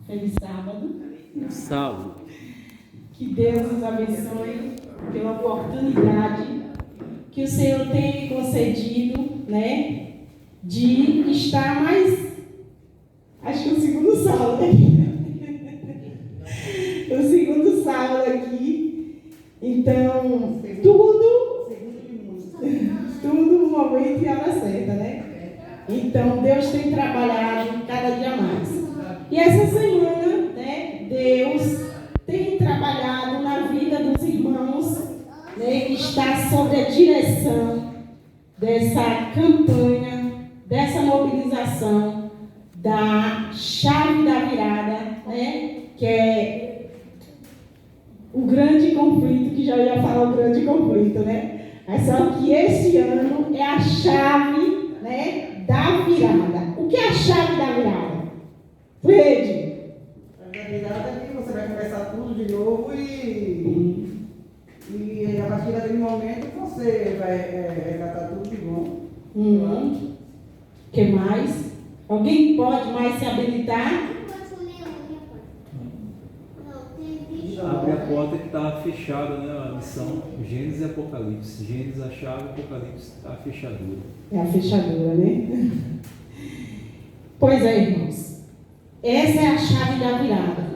Feliz sábado. Sábado. Que Deus nos abençoe pela oportunidade que o Senhor tem me concedido, né? De estar mais, acho que o segundo sábado aqui. O segundo sábado aqui. Então, tudo no momento e hora certa, né? Então, Deus tem trabalhado cada dia mais. E essa semana, né, Deus tem trabalhado na vida dos irmãos, né, que está sob a direção dessa campanha, dessa mobilização da chave da virada, né, que é o grande conflito, que já ia falar o grande conflito, né? Mas só que esse ano é a chave, né, da virada. O que é a chave da virada? Fred? A virada é que você vai começar tudo de novo e a partir daquele momento você vai resgatar tudo de bom. O que mais? Alguém pode mais se habilitar? Abre a porta que estava fechada, né? A missão Gênesis e Apocalipse. Gênesis a chave, Apocalipse a fechadura. É a fechadura, né? Pois é, irmãos. Essa é a chave da virada.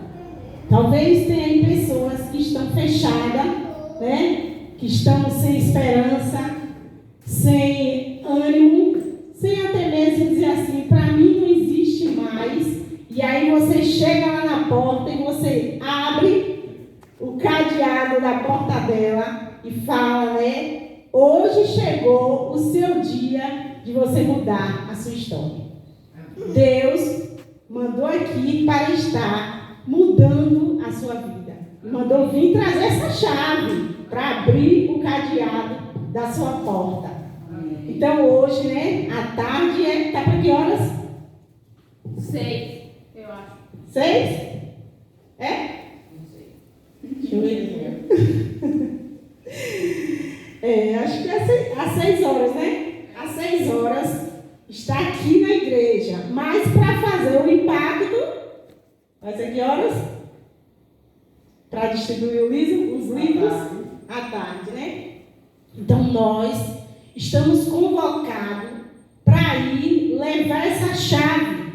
Talvez tenha aí pessoas que estão fechadas, né? Que estão sem esperança, sem ânimo, sem até mesmo dizer assim, para mim não existe mais. E aí você chega lá na porta e você abre o cadeado da porta dela e fala, né? Hoje chegou o seu dia de você mudar a sua história. Deus mandou aqui para estar mudando a sua vida. Mandou vir trazer essa chave para abrir o cadeado da sua porta. Então hoje, né? A tarde tá para que horas? 6, eu acho. 6? É? Deixa eu ver. Acho que é às 6 horas, né? Às 6 horas está aqui na igreja. Mas para fazer o impacto, vai ser que horas? Para distribuir os livros à tarde, né? Então nós estamos convocados para ir levar essa chave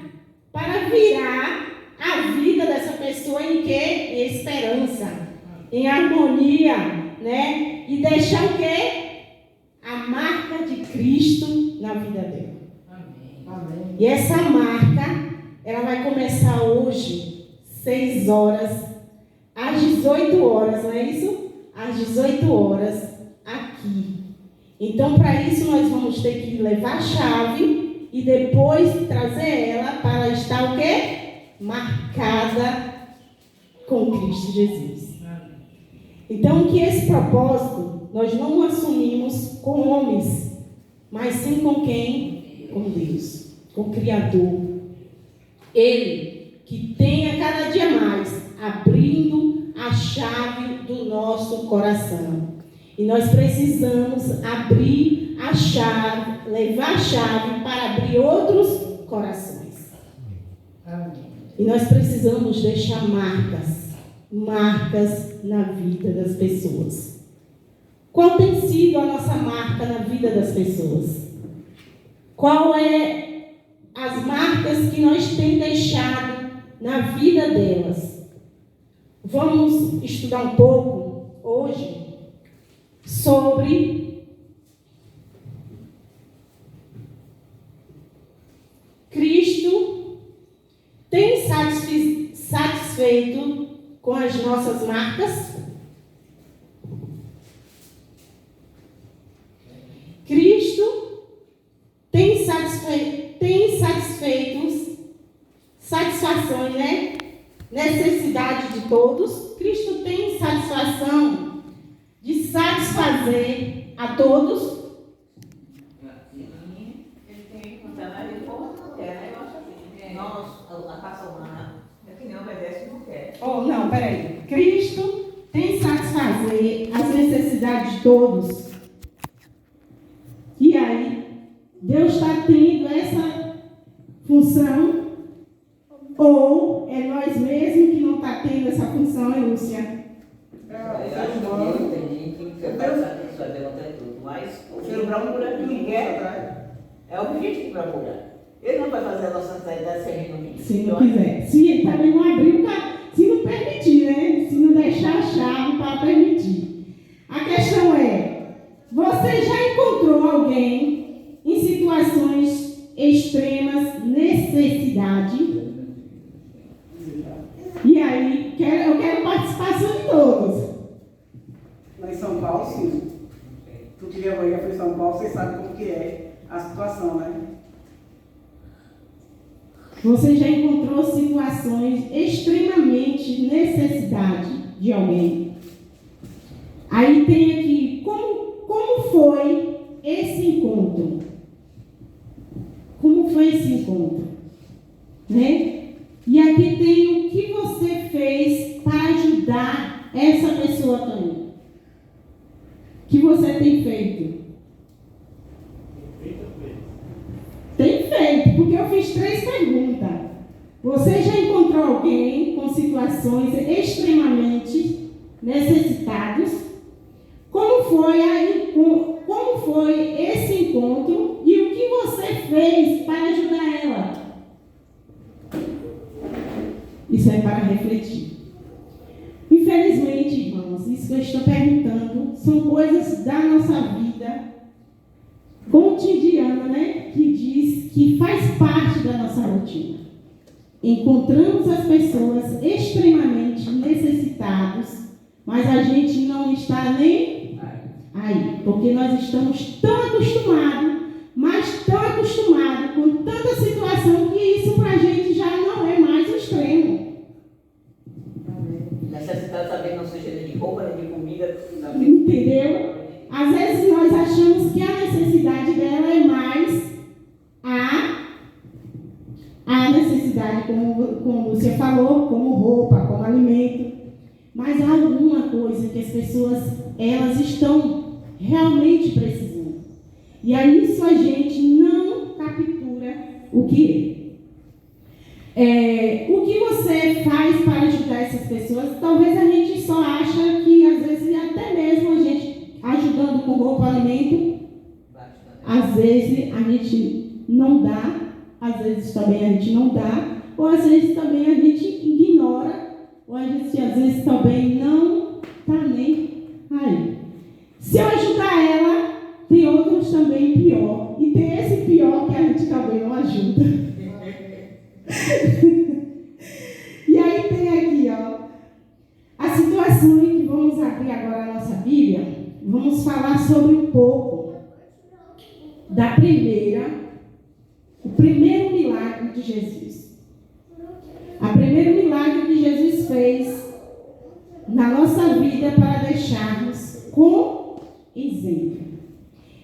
para virar a vida dessa pessoa em quê? Em esperança, em harmonia, né? E deixar o quê? A marca de Cristo na vida dela. Amém. E essa marca, ela vai começar hoje, 6 horas, às 18 horas, não é isso? Às 18 horas, aqui. Então, para isso, nós vamos ter que levar a chave e depois trazer ela para estar o quê? Marcada com Cristo Jesus. Então, que esse propósito nós não assumimos com homens, mas sim com quem? Com Deus, com o Criador. Ele que tem a cada dia mais abrindo a chave do nosso coração. E nós precisamos abrir a chave, levar a chave para abrir outros corações. E nós precisamos deixar marcas na vida das pessoas. Qual tem sido a nossa marca na vida das pessoas? Qual é as marcas que nós temos deixado na vida delas? Vamos estudar um pouco hoje sobre Cristo tem satisfeito com as nossas marcas? Cristo tem satisfações, né? Necessidade de todos. Cristo tem satisfação de satisfazer a todos. Ele tem funcionário de como não quer, né? Eu acho assim. Nós, a raça humana, é que não obedece não quer. Oh, não, peraí. Cristo tem satisfazer as necessidades de todos. E aí, Deus está tendo essa função, ou é nós mesmos situação, hein, Lúcia? Eu acho que Deus tem gente que você vai satisfazer vontade de tudo, mas o ser humano procura ninguém quer. É o objetivo para procurar. Ele não vai fazer a nossa saída se a gente não pedir. Se não quiser. Se ele também não abrir o carro, se não permitir, né? Se não deixar a chave para permitir. A questão é, você já encontrou alguém em situações extremas, necessidade? E aí, eu quero participação de todos. Lá em São Paulo, sim. Tu que já foi em São Paulo, você sabe como que é a situação, né? Você já encontrou situações extremamente necessidade de alguém? Aí tem aqui, como foi esse encontro? Como foi esse encontro? Né? E aqui tem o que você fez para ajudar essa pessoa também. O que você tem feito? Tem feito, porque eu fiz 3 perguntas. Você já encontrou alguém com situações extremamente necessitados? Como foi esse encontro e o que você fez para ajudar ela? Isso é para refletir. Infelizmente, irmãos, isso que eu estou perguntando são coisas da nossa vida cotidiana, né? Que diz que faz parte da nossa rotina. Encontramos as pessoas extremamente necessitadas, mas a gente não está nem aí, porque nós estamos tão acostumados, mas tão acostumados com tanta situação que isso para a gente já não é mais o extremo. Necessidade também não seja de roupa, nem de comida. Entendeu? Às vezes nós achamos que a necessidade dela é mais a necessidade, como você falou, como roupa, como alimento. Mas há alguma coisa que as pessoas, elas estão realmente precisando. E aí isso a gente não captura o que é. O que você faz para ajudar essas pessoas? Talvez a gente só acha que, às vezes, até mesmo a gente ajudando com roupa, alimento, às vezes a gente não dá, às vezes também a gente não dá, ou às vezes também a gente ignora, ou a gente às vezes também não está nem aí. Se eu ajudar ela, tem outros também pior, e tem esse pior que a gente também não ajuda. E aí tem aqui, ó, a situação em que vamos abrir agora a nossa Bíblia. Vamos falar sobre um pouco o primeiro milagre de Jesus. O primeiro milagre que Jesus fez na nossa vida para deixarmos com exemplo.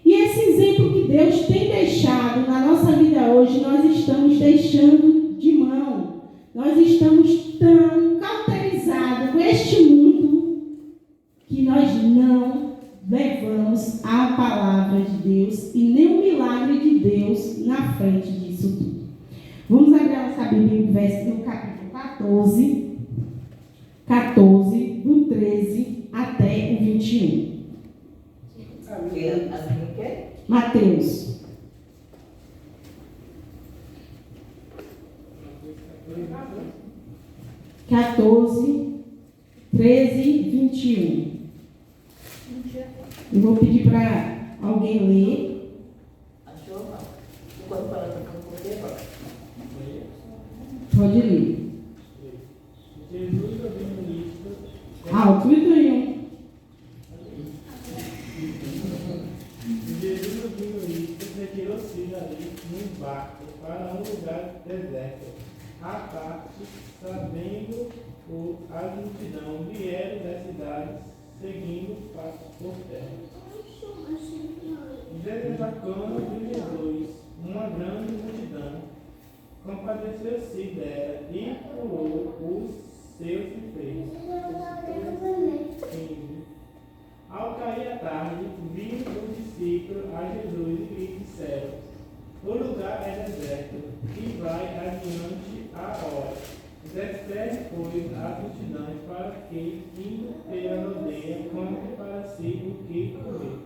E esse exemplo que Deus tem deixado na nossa vida hoje, nós estamos deixando de mão. Nós estamos tão cauterizados com este mundo que nós não levamos a palavra de Deus e nem o milagre de Deus na frente disso tudo. Vamos abrir a nossa Bíblia no capítulo 14, do 13 até o 21. Mateus. (14, 13, 21). Eu vou pedir para alguém ler. Achou? Quando parar com você, Pode ler. Jesus ouvindo isto, Alto e ganhou. Jesus ouvindo isto, retirou-se dali num barco para um lugar deserto, à parte, sabendo a multidão, vieram das cidades, seguindo por terra. Desembarcando de Jesus, uma grande multidão, compadeceu-se dela e curou os seus enfermos. Ao cair a tarde, viram os discípulos a Jesus e lhe disseram: o lugar é deserto e vai adiante a hora. Serve, pois, as multidões para que, indo pela aldeia, compre para si o que comer.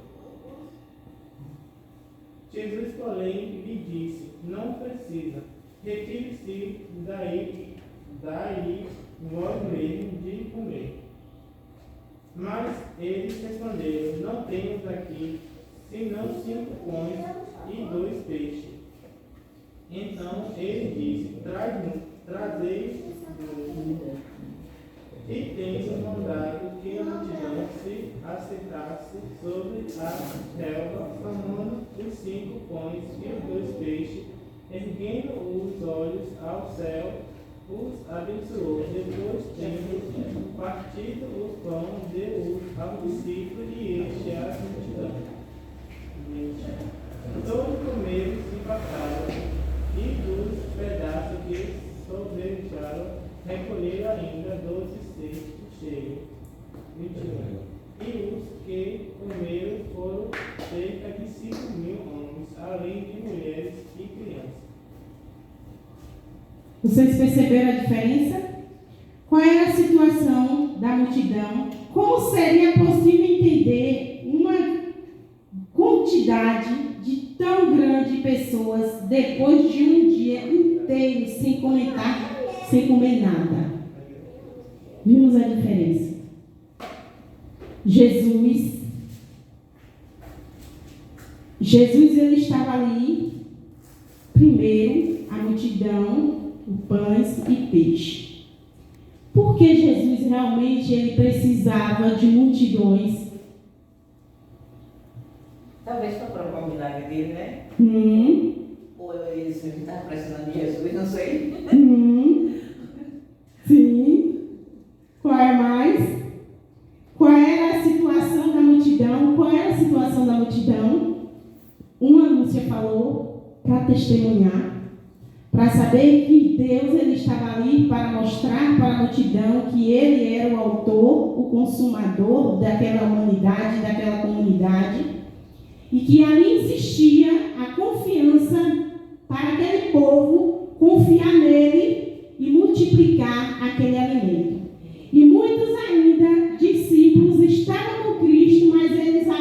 Jesus, porém, lhe disse: não precisa, retire-se daí vós mesmos de comer. Mas eles responderam: não temos aqui senão 5 pães e 2 peixes. Então ele disse: trazei. E tendo mandado que a multidão se assentasse sobre a relva, tomando os 5 pães e os 2 peixes, erguendo os olhos ao céu, os abençoou. Depois, tendo partido o pão, deu ao discípulo e este à multidão. Todos comeram e fartaram, e dos pedaços que sobreixaram, recolheram ainda 12 cestos cheios. 21. E os que comeram foram cerca de 5.000 homens, além de mulheres e crianças. Vocês perceberam a diferença? Qual era a situação da multidão? Como seria possível entender uma quantidade de tão grande de pessoas depois de um dia inteiro sem comer nada? Vimos a diferença. Jesus ele estava ali, primeiro, a multidão, o pães e peixe. Porque Jesus realmente ele precisava de multidões. Talvez para provar o milagre dele, né? Ou ele estava pressionando Jesus, não sei. Sim. Qual é mais? Qual era a situação da multidão? Qual era a situação da multidão? Uma Lúcia falou para testemunhar, para saber que Deus ele estava ali para mostrar para a multidão que ele era o autor, o consumador daquela humanidade, daquela comunidade, e que ali existia a confiança para aquele povo confiar nele e multiplicar aquele alimento. E muitos ainda, discípulos, estavam com Cristo, mas eles não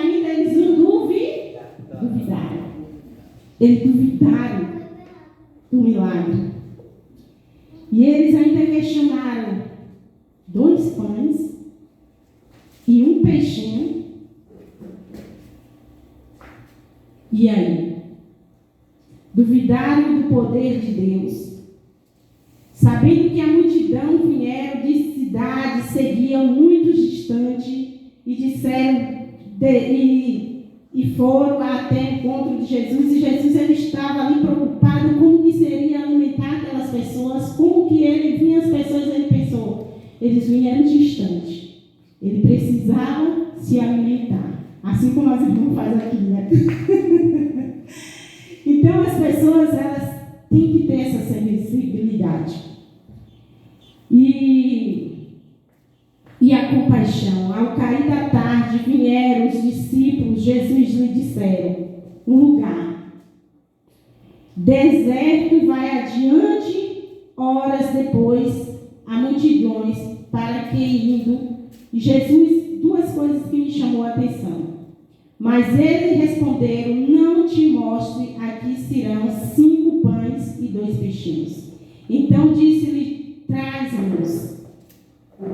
duvidaram. Eles duvidaram do milagre. E eles ainda questionaram 2 pães e 1 peixinho. E aí? Duvidaram do poder de Deus, sabendo que a multidão vieram de cidades, seguiam muito distante e disseram e foram até o encontro de Jesus. E Jesus ele estava ali preocupado como que seria alimentar aquelas pessoas, como que ele vinha as pessoas, ele pensou, eles vieram distante, ele precisava se alimentar, assim como as irmãs fazem aqui, né? Então as pessoas elas têm que ter essa sensibilidade e a compaixão. Ao cair da tarde vieram os discípulos, Jesus lhe disseram: um lugar deserto vai adiante, horas depois a multidões para que indo. Jesus, 2 coisas que me chamou a atenção. Mas eles responderam: não te mostre, aqui serão 5 pães e 2 peixinhos. Então disse-lhe: traze-nos.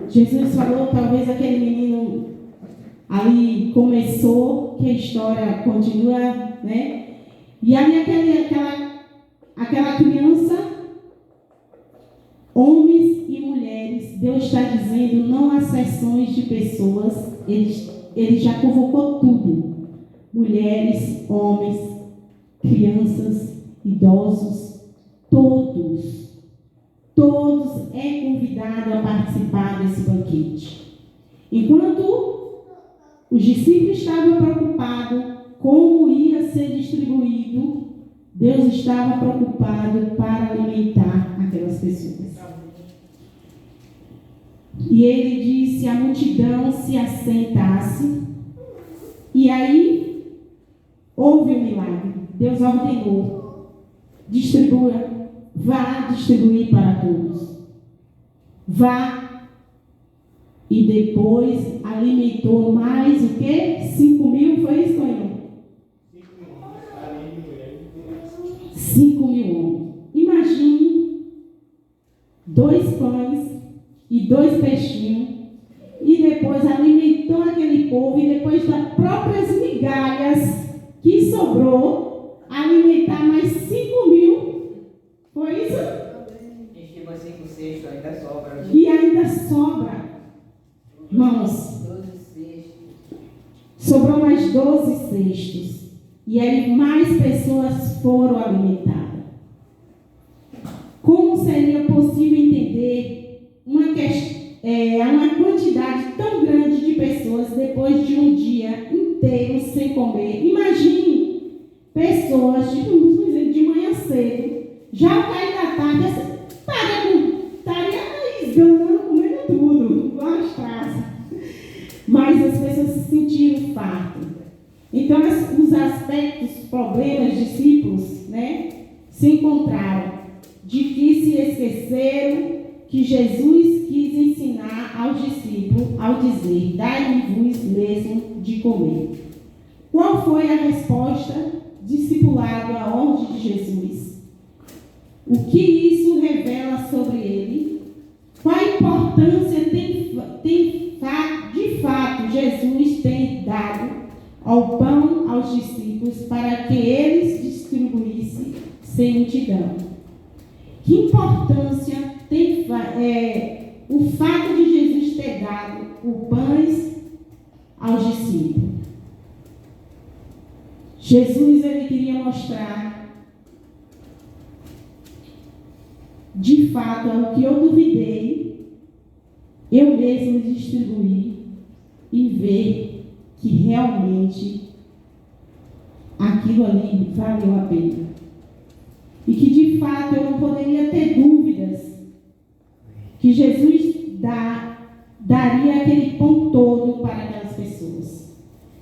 Jesus falou, talvez aquele menino ali começou, que a história continua, né? E ali aquela criança, homens e mulheres, Deus está dizendo, não há exceções de pessoas, ele já convocou tudo. Mulheres, homens, crianças, idosos, todos é convidado a participar desse banquete. Enquanto os discípulos estavam preocupados como ia ser distribuído, Deus estava preocupado para alimentar aquelas pessoas. E ele disse à multidão se assentasse, e aí houve um milagre. Deus ordenou: distribua, vá distribuir para todos. vá. E depois alimentou mais o quê? 5.000, foi isso, Tonho? 5.000 homens. Imagine 2 pães e 2 peixinhos, e depois alimentou aquele povo, e depois das próprias migalhas que sobrou, alimentar mais 5.000. Foi isso? Encheu mais 5 cestos, ainda sobra. E ainda sobra. Irmãos, 12 cestos. sobrou mais 12 cestos. E aí mais pessoas foram alimentadas. Como seria possível entender uma quantidade tão grande de pessoas depois de um dia inteiro sem comer? Imagine pessoas, de manhã cedo, já ao cair da tarde, estaria esganando, comendo tudo, igual as traças. Mas as pessoas se sentiram fartas. Então, os aspectos, problemas, discípulos, se encontraram, de que se esqueceram que Jesus quis ensinar aos discípulos ao dizer: dai-me-vos mesmo de comer. Qual foi a resposta discipulado à ordem de Jesus? O que isso revela sobre ele? Qual a importância de fato Jesus tem dado ao pão aos discípulos para que eles distribuíssem sem multidão? Que importância tem o fato de Jesus ter dado o pães aos discípulos? Jesus, ele queria mostrar, de fato, ao que eu duvidei, eu mesmo distribuir e ver que realmente aquilo ali valeu a pena. E que de fato eu não poderia ter dúvidas que Jesus daria aquele pão todo para aquelas pessoas.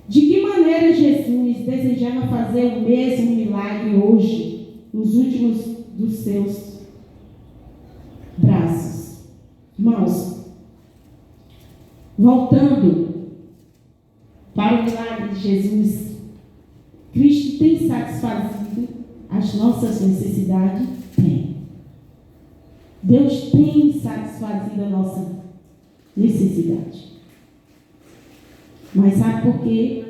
De que maneira Jesus desejava fazer o mesmo milagre hoje, nos últimos dos seus braços? Irmãos, voltando para o milagre de Jesus, Cristo tem satisfazido as nossas necessidades? Tem. Deus tem satisfazido a nossa necessidade. Mas sabe por quê?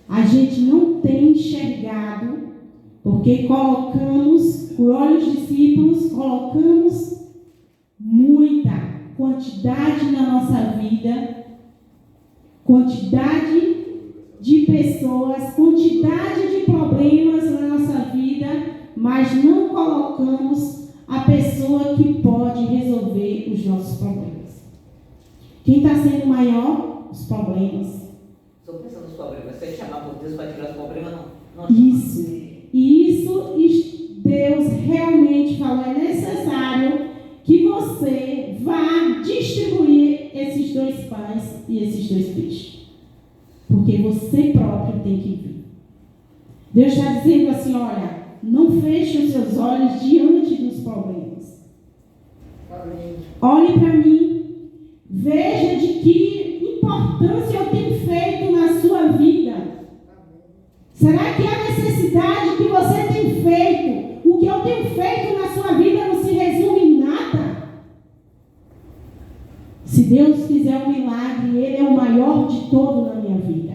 A gente não tem enxergado, porque colocamos, por olhos discípulos, colocamos muita quantidade na nossa vida, quantidade de pessoas, quantidade de problemas na nossa vida, mas não colocamos a pessoa que pode resolver os nossos problemas. Quem está sendo maior? Os problemas. Estou pensando nos problemas. Se ele chamar por Deus para tirar os problemas, não. Isso. E isso Deus realmente falou: é necessário que você vá distribuir esses 2 pães e esses 2 peixes. Porque você próprio tem que vir. Deus está dizendo assim: olha, não feche os seus olhos diante dos problemas. Olhe para mim. Veja de que importância eu tenho feito na sua vida. Será que a necessidade que você tem feito, o que eu tenho feito na sua vida, não se resume em nada? Se Deus fizer um milagre, Ele é o maior de todo na minha vida.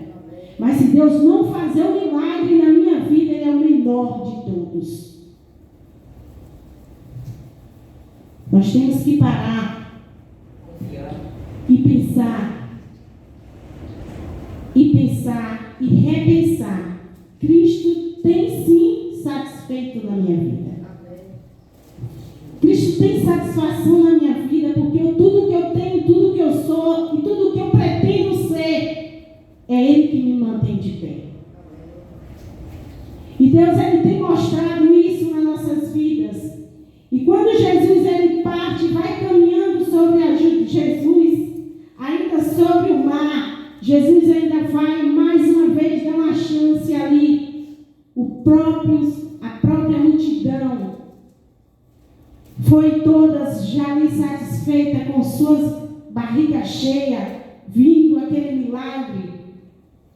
Mas se Deus não fazer um milagre na minha vida, Ele é o menor de todos. Nós temos que parar e repensar. Cristo tem sim satisfeito na minha vida. Cristo tem satisfação na minha vida, porque tudo que eu tenho, tudo que eu sou e tudo que eu pretendo ser, é Ele que me mantém de pé. E Deus, Ele tem mostrado isso nas nossas vidas. E quando Jesus ele parte, vai caminhando sobre a Jesus, ainda sobre o mar, Jesus ainda vai mais uma vez dar uma chance ali. A própria multidão foi todas já ali satisfeita, com suas barrigas cheias, vindo aquele milagre.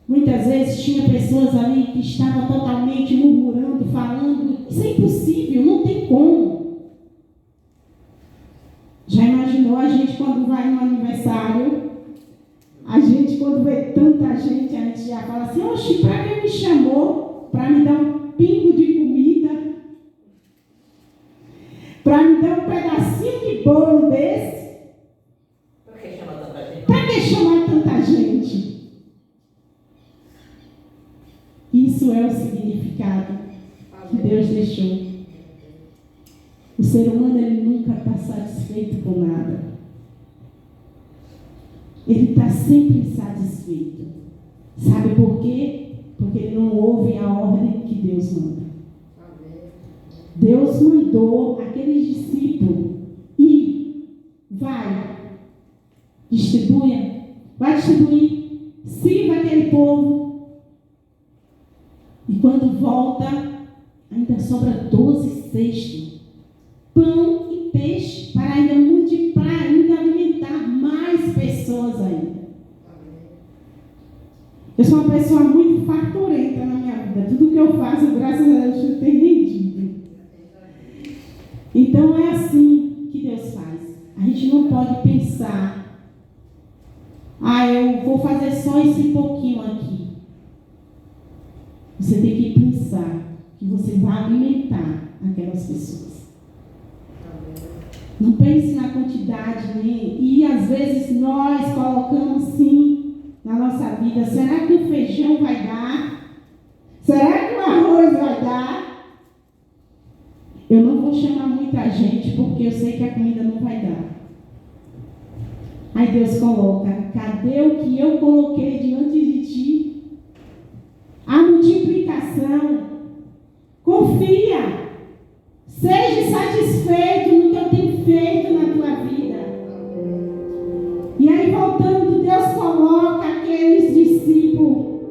Muitas vezes tinha pessoas ali que estavam totalmente murmurando, falando, isso é impossível, não tem como. Já imaginou a gente quando vai no aniversário? A gente quando vê tanta gente, a gente já fala assim, oxe, para quem me chamou? Para me dar um pingo de comida? Para me dar um pedacinho de bolo desse? Por que chama tanta gente? Para que chamar tanta gente? Isso é o significado que Deus deixou. O ser humano, ele nunca está satisfeito com nada. Ele está sempre insatisfeito. Sabe por quê? Porque ele não ouve a ordem que Deus manda. Deus mandou aqueles discípulos ir, vai distribuir, sirva aquele povo. E quando volta, ainda sobra 12 cestos, pão e peixe, para ainda multiplicar, ainda alimentar mais pessoas ainda. Eu sou uma pessoa muito farturenta na minha vida. Tudo que eu faço, graças a Deus, eu tenho rendido. Então é assim que Deus faz. A gente não pode pensar, eu vou fazer só esse pouquinho aqui. Você tem que pensar que você vai alimentar aquelas pessoas. Não pense na quantidade, nem. E às vezes nós colocamos sim na nossa vida. Será que o feijão vai dar? Será que o arroz vai dar? Eu não vou chamar muita gente porque eu sei que a comida não vai dar. Aí Deus coloca, cadê o que eu coloquei diante de ti? A multiplicação. Confia. Seja satisfeito no que eu tenho feito na tua vida. E aí, voltando, Deus coloca aqueles discípulos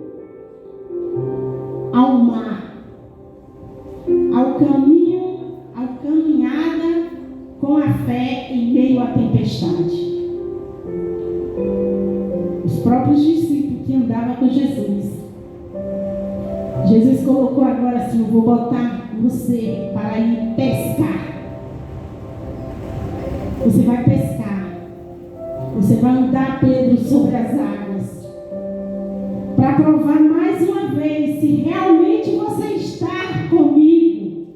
ao mar, ao caminho, à caminhada com a fé em meio à tempestade. Os próprios discípulos que andavam com Jesus. Jesus colocou agora assim, eu vou botar você para ir pescar. Você vai pescar. Você vai andar, Pedro, sobre as águas. Para provar mais uma vez se realmente você está comigo.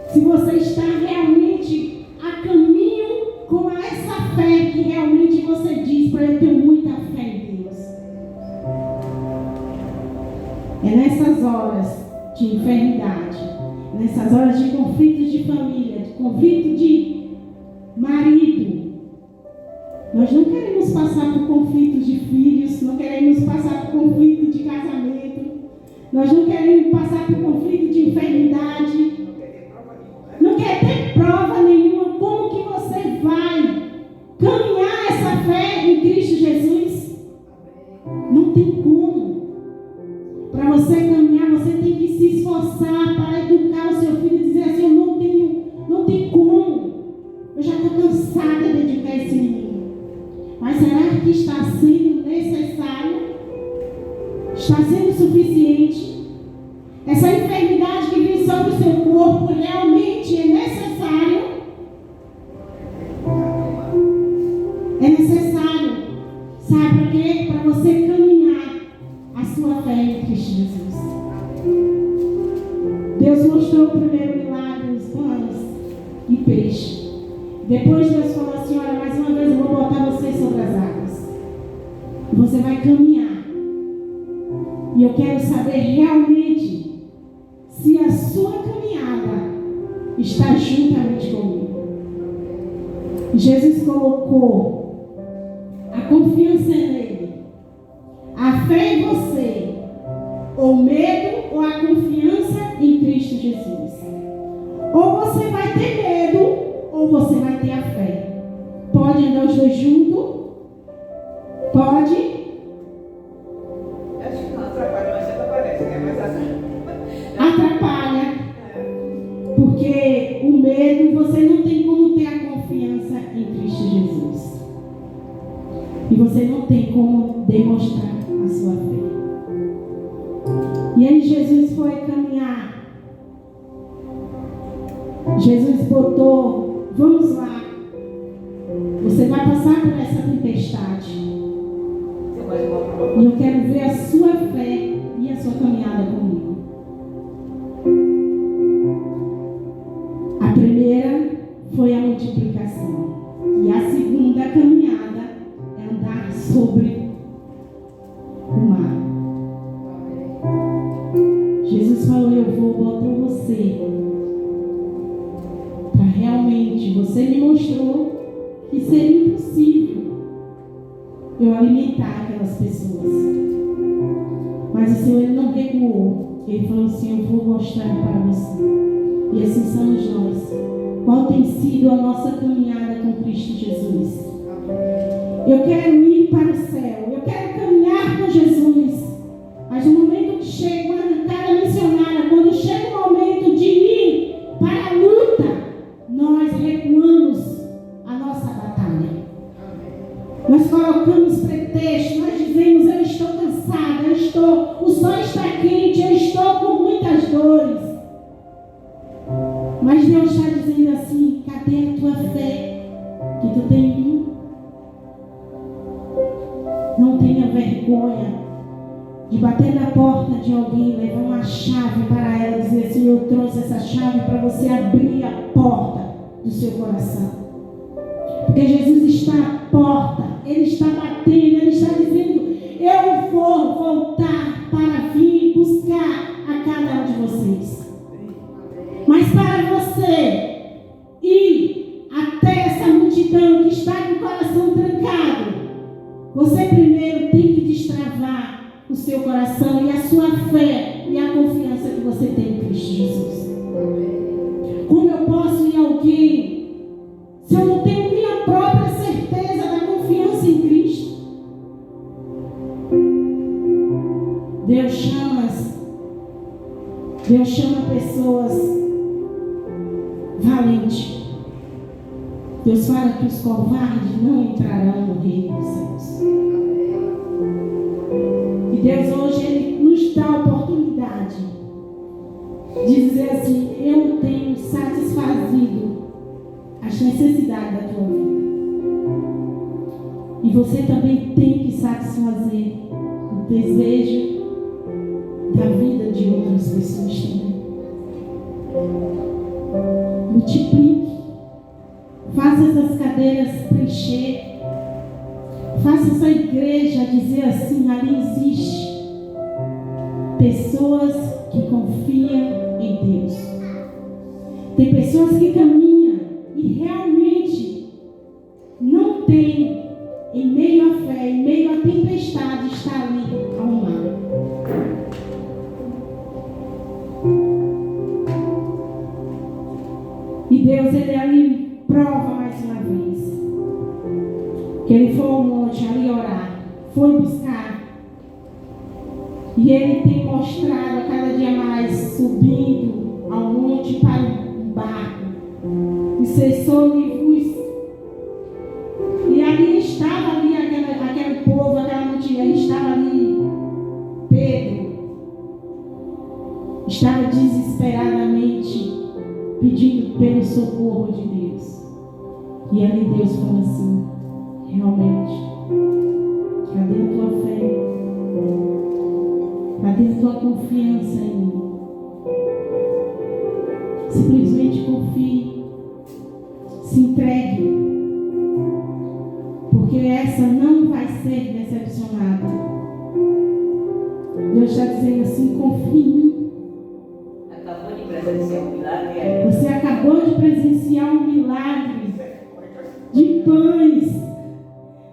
Se você está realmente a caminho com essa fé que realmente você diz para eu ter muita fé em Deus. É nessas horas de enfermidade, nessas horas de conflitos de família, de conflito de marido. Nós não queremos passar por conflitos de filhos, não queremos passar por conflito de casamento, nós não queremos passar por conflito de enfermidade. Não quer ter prova nenhuma. Como que você vai caminhar essa fé em Cristo Jesus? Não tem como. Para você caminhar, você tem que se esforçar para educar o seu filho e dizer assim, não tem como. Eu já estou cansada de educar esse menino. Mas será que está sendo necessário? Está sendo suficiente? Essa enfermidade que vem sobre o seu corpo realmente é necessário? É necessário. Sabe por quê? Para você caminhar a sua fé em Cristo Jesus. Deus mostrou o primeiro milagre, os pães e peixe. Depois Deus falou assim, olha, mais uma vez eu vou botar você sobre as águas. Você vai caminhar. E eu quero saber realmente se a sua caminhada está juntamente comigo. Jesus colocou a confiança nele, a fé em você, ou medo ou a confiança em Cristo Jesus. Ou você vai ter medo, ou você vai ter a fé. Pode andar os dois juntos? Pode? Acho que não atrapalha, mas sempre aparece, né? Mas assim. Atrapalha. Porque o medo, você não tem como ter a confiança E você não tem como demonstrar a sua fé. E aí Jesus foi caminhar. Jesus botou, vamos lá. Você vai passar por essa tempestade. E eu quero ver a sua fé e a sua caminhada comigo. A primeira foi a multiplicação. E a segunda caminhada é andar sobre o mar. Jesus falou, eu vou botar você para realmente, você me mostrou que seria impossível eu alimentar aquelas pessoas. Mas o Senhor, Ele não recuou. Ele falou assim, eu vou mostrar para você. E assim somos nós. Qual tem sido a nossa caminhada com Cristo Jesus? Eu quero ir para o céu. Eu quero caminhar com Jesus. Mas no momento que chega cada missionária, quando chega o momento de ir para a luta, nós recuamos a nossa batalha. Nós colocamos pretexto, nós dizemos, eu estou cansada, o sol está quente, eu estou com muitas dores. Mas Deus está dizendo assim, cadê a tua fé que tu tem em mim? Não tenha vergonha de bater na porta de alguém, levar uma chave para ela, dizer assim, eu trouxe essa chave para você abrir a porta do seu coração. Porque Jesus está à porta, Ele está batendo, Ele está dizendo, eu vou voltar para vir buscar a cada um de vocês. Mas para você ir até essa multidão que está com o coração trancado, você primeiro tem que destravar o seu coração e a sua fé e a confiança que você tem em Cristo Jesus. Como eu posso ir a alguém se eu não tenho minha própria certeza da confiança em Cristo? Deus chama pessoas valentes. Deus fala que os covardes não entrarão no reino dos céus. E Deus hoje Ele nos dá a oportunidade de dizer assim, eu tenho satisfazido as necessidades da tua vida. E você também tem que satisfazer o desejo da vida de outras pessoas também. Multiplique. Faça essas cadeiras preencher. Faça essa igreja dizer assim, ali existe pessoas que confiam em Deus. Tem pessoas que caminham e realmente não tem, em meio à fé, em meio à tempestade, está ali ao mar. E Deus, Ele ali prova mais uma vez que Ele foi ao monte ali orar, foi buscar. E Ele tem mostrado a cada dia mais, subindo ao monte para um barco. E cessou e luz. E ali estava ali aquele povo, aquela multidão, estava ali Pedro. Estava desesperadamente pedindo pelo socorro de Deus. E ali Deus falou assim, realmente, cadê a tua fé? Cadê a tua confiança em mim? Simplesmente confie, se entregue, porque essa não vai ser decepcionada. Deus está dizendo assim, confie em mim. Acabou de presenciar um milagre. Você acabou de presenciar um milagre de pães.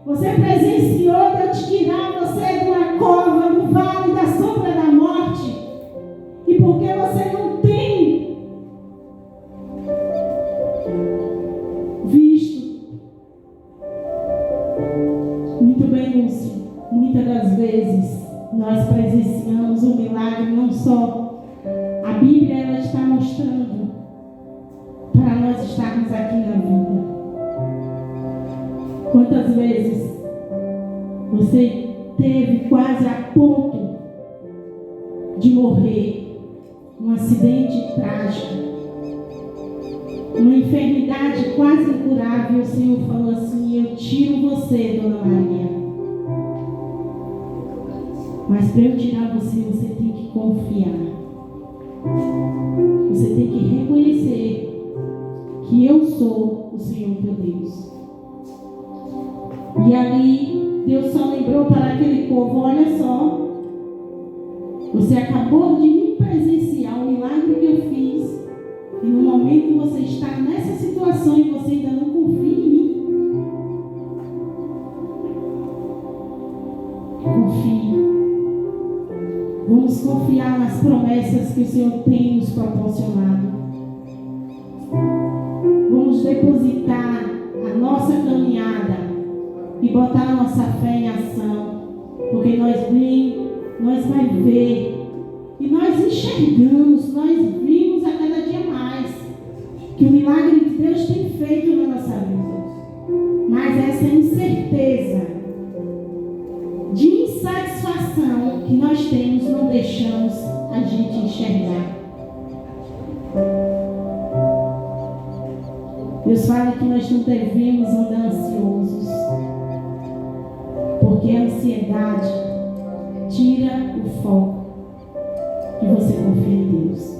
Você presenciou Deus tirar você de uma cova, no vale da sombra da morte. E porque você não tem visto. Muito bem, Lúcia. Muitas das vezes nós presenciamos um milagre, não só. A Bíblia ela está mostrando para nós estarmos aqui na vida. Quantas vezes Você teve quase a ponto de morrer. Um acidente trágico. Uma enfermidade quase incurável. O Senhor falou assim: eu tiro você, Dona Maria. Mas para eu tirar você, você tem que confiar. Você tem que reconhecer que eu sou o Senhor teu Deus. E ali, Deus só lembrou para aquele povo: olha só, você acabou de me presenciar o milagre que eu fiz, e no momento você está nessa situação e você ainda não confia em mim. Confie. Vamos confiar nas promessas que o Senhor tem nos proporcionado. Vamos depositar a nossa caminhada e botar a nossa fé em ação, porque nós vai ver e nós enxergamos, nós vimos a cada dia mais que o milagre de Deus tem feito na nossa vida. Mas essa incerteza de insatisfação que nós temos não deixamos a gente enxergar. Deus fala que nós não devemos andar ansiosos, porque a ansiedade tira o foco que você confia em Deus.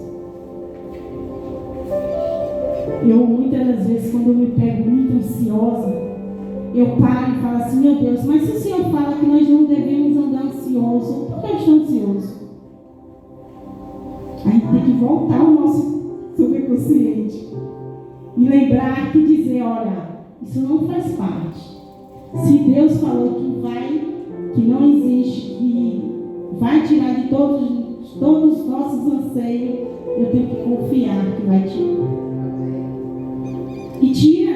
Eu muitas das vezes, quando eu me pego muito ansiosa, eu paro e falo assim: meu Deus, mas se o Senhor fala que nós não devemos andar ansioso, por que eu estou ansioso? A gente tem que voltar ao nosso subconsciente e lembrar que dizer: olha, isso não faz parte. Se Deus falou que não existe, que vai tirar de todos os nossos anseios, eu tenho que confiar que vai tirar. E tira.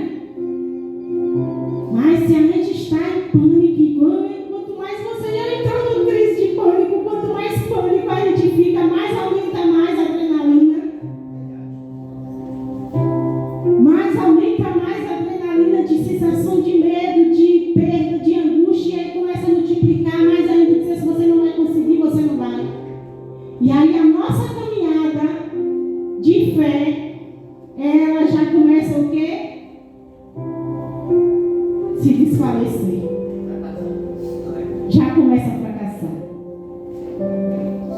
Mas se a gente está em pânico, quanto mais você já entrou numa crise de pânico, quanto mais pânico a gente fica, mais aumenta mais a adrenalina. Mais aumenta mais a adrenalina de sensação de medo, de perda, de angústia, e aí começa a multiplicar mais ainda, dizer: se você não vai conseguir, você não vai. E aí a nossa caminhada de fé, ela já começa o quê? Se desfalecer. Já começa a fracassar.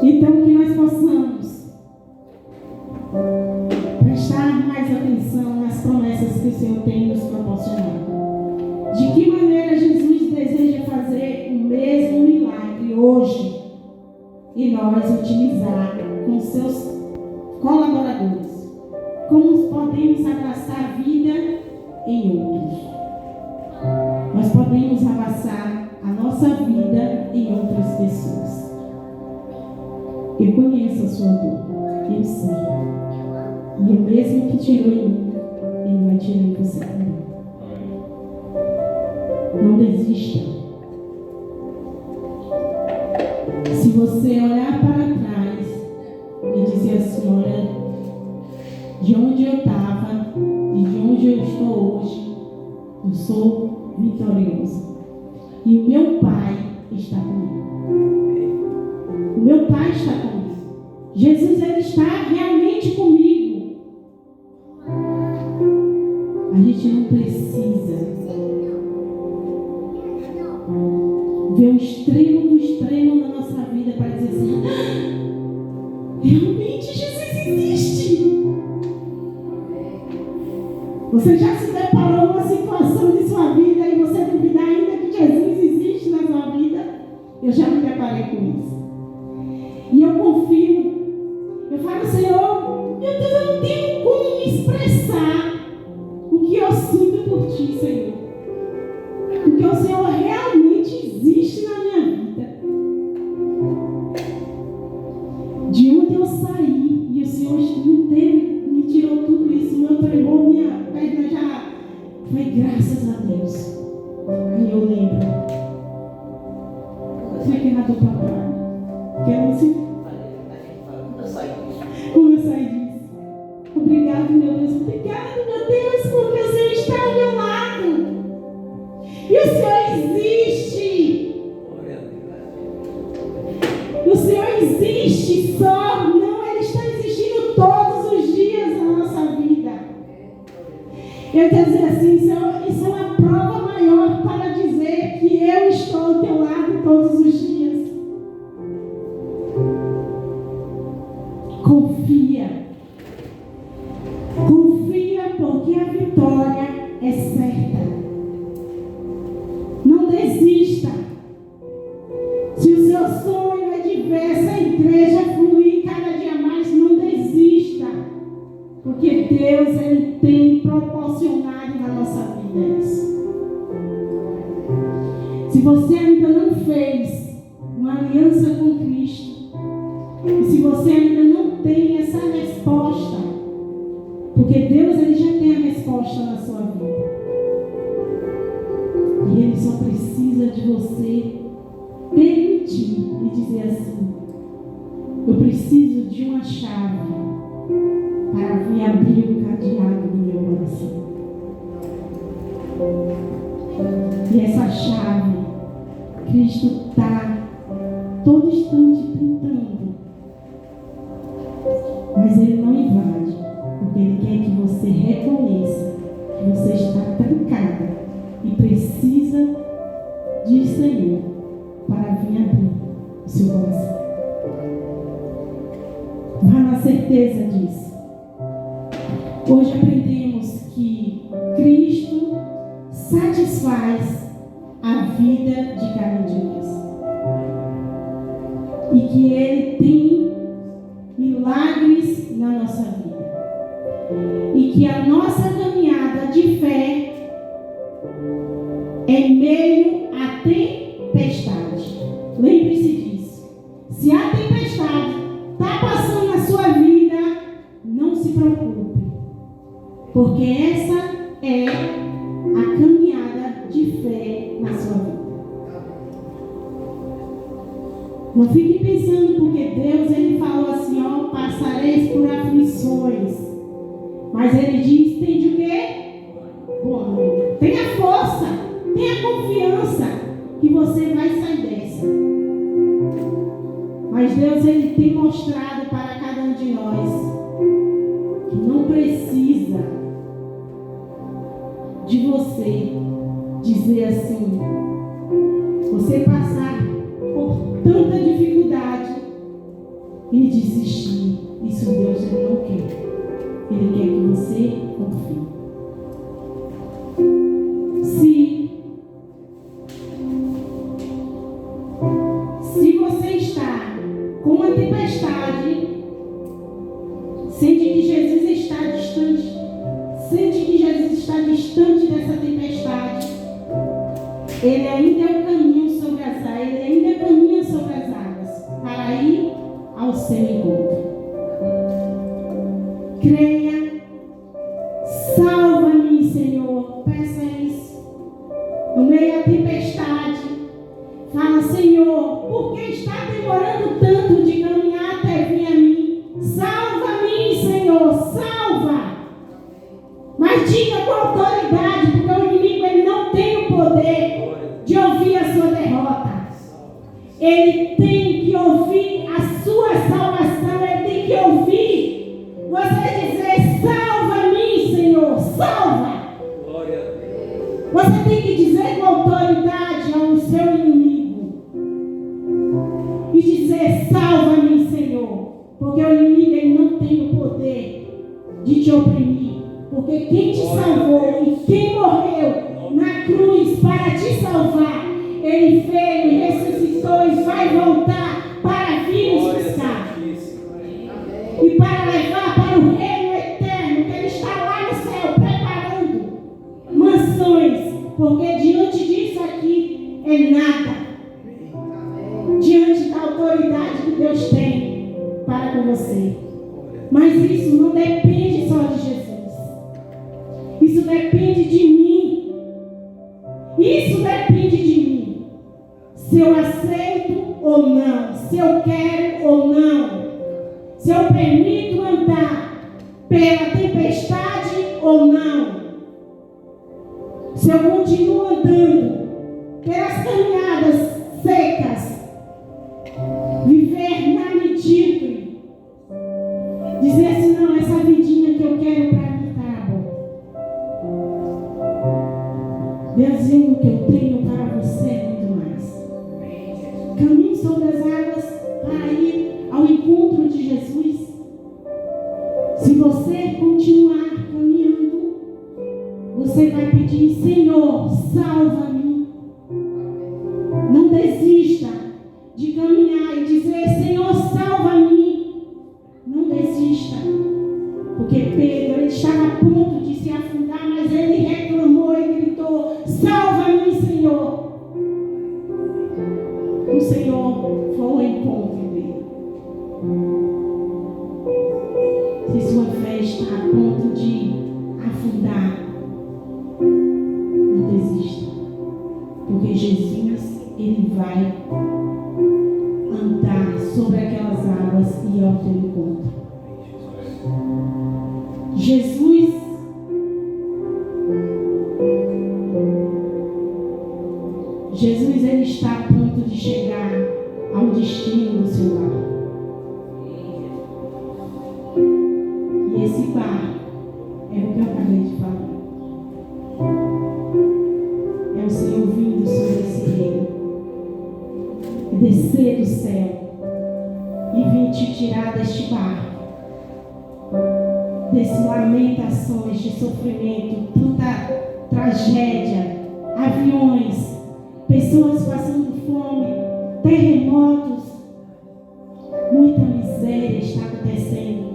Então que nós possamos prestar mais atenção nas promessas que o Senhor tem nos proporcionado. De que maneira Jesus deseja fazer o mesmo milagre hoje e nós utilizar com seus colaboradores. Como podemos abraçar a vida em outros? Nós podemos abraçar a nossa vida em outras pessoas. Eu conheço a sua dor, eu sei. E o mesmo que tirou em mim, Ele vai tirar em você também. Não desista. Se você olhar para trás e dizer assim: olha, de onde eu estava e de onde eu estou hoje, eu sou vitorioso. E o meu Pai está comigo. O meu Pai está comigo. Jesus, Ele está realmente comigo. A gente não precisa ver o extremo do extremo na nossa vida para dizer assim: realmente Jesus existe. Você já se deparou numa situação de sua vida e você duvidar ainda que Jesus existe na sua vida? Eu já me deparei com isso. E eu confio. Eu falo: Senhor, meu Deus, eu não tenho como me expressar o que eu sinto por Ti, Senhor. Porque o Senhor realmente existe na minha vida. De onde eu saí e o Senhor me tirou tudo isso, meu tremor, minha perna já foi graças a Deus. Aí eu lembro. Foi que nada para cá. Que eu não sei como eu saí disso. Obrigado, meu Deus. Obrigado, meu Deus, porque o Senhor está ao meu lado. E o Senhor existe. existe só, não, Ele está existindo todos os dias na nossa vida. Eu quero dizer assim, isso é uma prova maior para dizer que eu estou ao teu lado todos os dias. Confia. Confia, porque a vitória é certa. Não desista. Se o seu sonho é de ver essa igreja fluir cada dia mais, não desista. Porque Deus, Ele tem proporcionado na nossa vida isso. Se você ainda não fez uma aliança com Cristo, e se você ainda não tem essa resposta, porque Deus, Ele já tem a resposta na sua vida. E Ele só precisa de você permitir e dizer assim: eu preciso de uma chave para vir abrir o cadeado do meu coração. E essa chave, Cristo está todo instante tentando, mas Ele não invade, porque Ele quer que você reconheça que você está trancada e precisa de Senhor para vir abrir o seu coração. Vá na certeza disso. Hoje aprendemos que Cristo satisfaz a vida de cada um de nós. E que Ele tem milagres na nossa vida. E que a nossa caminhada de fé é em meio à tempestade. Lembre-se disso. Se a tempestade está passando na sua vida, não se preocupe. Porque essa é a caminhada de fé na sua vida. Não fique pensando, porque Deus, Ele falou assim, ó, passareis por aflições. Mas Ele diz, tem de o quê? Bom, tenha força, tenha confiança que você vai sair dessa. Mas Deus, Ele tem mostrado para cada um de nós que não precisa de você dizer assim, você passar por tanta dificuldade e desistir. Isso Deus, Ele não quer. Ele quer que você confie. Se você está com uma tempestade, sente que Jesus está distante, sente que Jesus está distante dessa tempestade, Ele ainda é o caminho sobre as águas, Ele ainda caminha sobre as águas para ir ao seu encontro. Creia, salva-me, Senhor, peça isso. No meio da tempestade, fala, Senhor, por que está demorando tanto de caminhar até vir a mim? Salva-me, Senhor, salva. Mas diga com autoridade, porque o inimigo, ele não tem o poder de ouvir a sua derrota. Ele tem que ouvir a sua salvação, ele tem que ouvir você dizer, salva-me, Senhor, salva. Você tem que dizer com autoridade ao seu inimigo e dizer, salva-me, Senhor, porque o inimigo, ele não tem o poder de te oprimir, porque quem te salvou e quem morreu na cruz para te salvar, ele veio e ressuscitou e vai voltar para vir nos buscar e para levar para o reino eterno, que Ele está lá no céu preparando mansões, porque diante disso aqui é nada, diante da autoridade que Deus tem para com você. Mas isso não depende só de Jesus, isso depende de mim, isso depende de mim, se eu aceito ou não, se eu quero ou não, se eu permito andar pela tempestade ou não, se eu continuo andando pelas caminhadas secas, viver na o que eu tenho para você é muito mais. Caminhe sobre as águas para ir ao encontro de Jesus. Se você continuar caminhando, você vai pedir: Senhor, salva-me. Não desista de caminhar e dizer: Senhor, salva-me. Não desista. Porque Pedro, ele estava a ponto de se afundar, mas ele reclamou e gritou: salva-me, Senhor. O Senhor foi ao encontro dele. Se sua fé está a ponto de afundar, não desista. Porque Jesus, ele vai andar sobre aquelas águas e ir ao teu encontro. Jesus, ele está a ponto de chegar ao destino do seu lar. E esse barco é o que eu acabei de falar. É o Senhor vindo sobre esse reino, descer do céu e vir te tirar deste barco, dessas lamentações de sofrimento, tanta tragédia, aviões, pessoas passando fome, terremotos, muita miséria está acontecendo.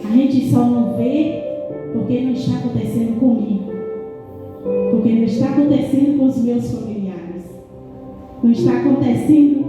A gente só não vê porque não está acontecendo comigo, porque não está acontecendo com os meus familiares, não está acontecendo